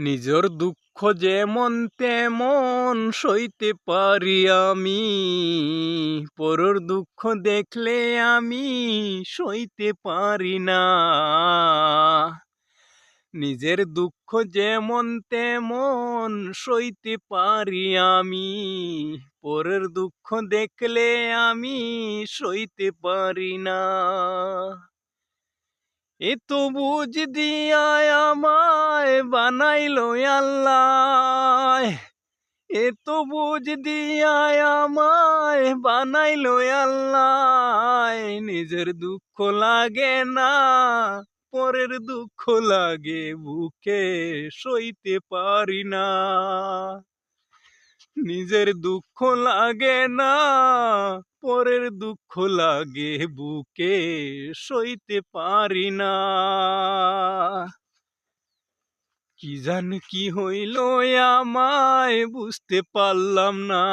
নিজের দুঃখ যেমন তেমন সইতে পারি আমি, পরের দুঃখ দেখলে আমি সইতে পারি না। নিজের দুঃখ যেমন তেমন সইতে পারি আমি, পরের দুঃখ দেখলে আমি সইতে পারি না। এত বুঝ দিয়া আমায় বানাইলো আল্লাহ, এত বুঝ দিয়া আমায় বানাইলো আল্লাহ। নিজের দুঃখ লাগে না, পরের দুঃখ লাগে বুকে, সইতে পারি না। নিজের দুঃখ লাগে না, পরের দুঃখ লাগে বুকে, সইতে পারি না। কি জানি কি হইল আমায় বুঝতে পারলাম না,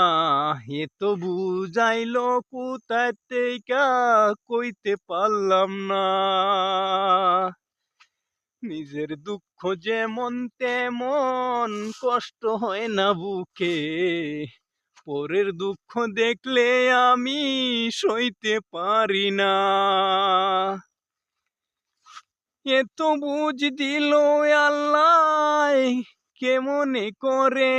এ তো বুঝাইলো কোথায় থেকে কইতে পারলাম না। নিজের দুঃখ যেমন তেমন কষ্ট হয় না বুকে, পরের দুঃখ দেখলে আমি সইতে পারি না। এত বুঝ দিল আল্লাহ কেমনে করে,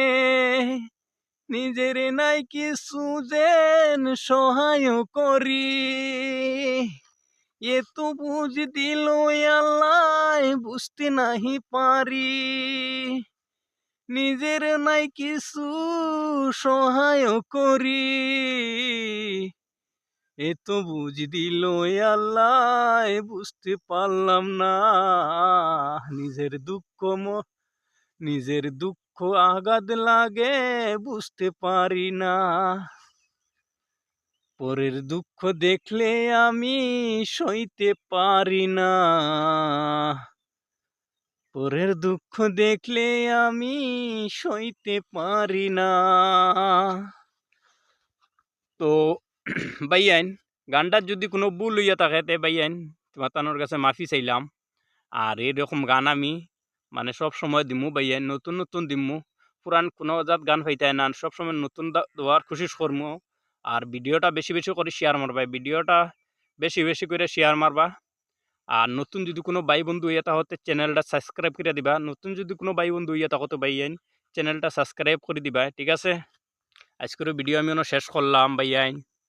নিজের নাই কিছু যেন সহায় করি। এত বুঝ দিল আল্লাহ বুঝতে নাহি পারি, নিজের নাই কিছু সহায় করি। এত বুঝ দিল আল্লাহ বুঝতে পারলাম না, নিজের দুঃখ আঘাত লাগে বুঝতে পারি না। পরের দুঃখ দেখলে আমি সইতে পারি না, পরের দুঃখ দেখলে আমি সইতে পারি না। তো ভাইয়ান, গানটার যদি কোনো ভুল হইয়া থাকে তে ভাইয়ান তোমার কাছে মাফি চাইলাম। আর এরকম গান আমি মানে সব সময় দিমু ভাইয়ান, নতুন নতুন দিমু, পুরান কোনো জাত গান হইতায় না, সবসময় নতুন দেওয়ার কোশিশ করবো। আর ভিডিওটা বেশি বেশি করে শেয়ার মারবা, ভিডিওটা বেশি বেশি করে শেয়ার মারবা। আর নতুন যদি কোনো ভাই বন্ধু হইয়া তাহলে চ্যানেলটা সাবস্ক্রাইব করে দিবা, নতুন যদি কোনো ভাই বন্ধু হইয়া তাহলে ভাইয়ান চ্যানেলটা সাবস্ক্রাইব করে দিবা, ঠিক আছে। আজকের ভিডিও আমি শেষ করলাম ভাইয়ান।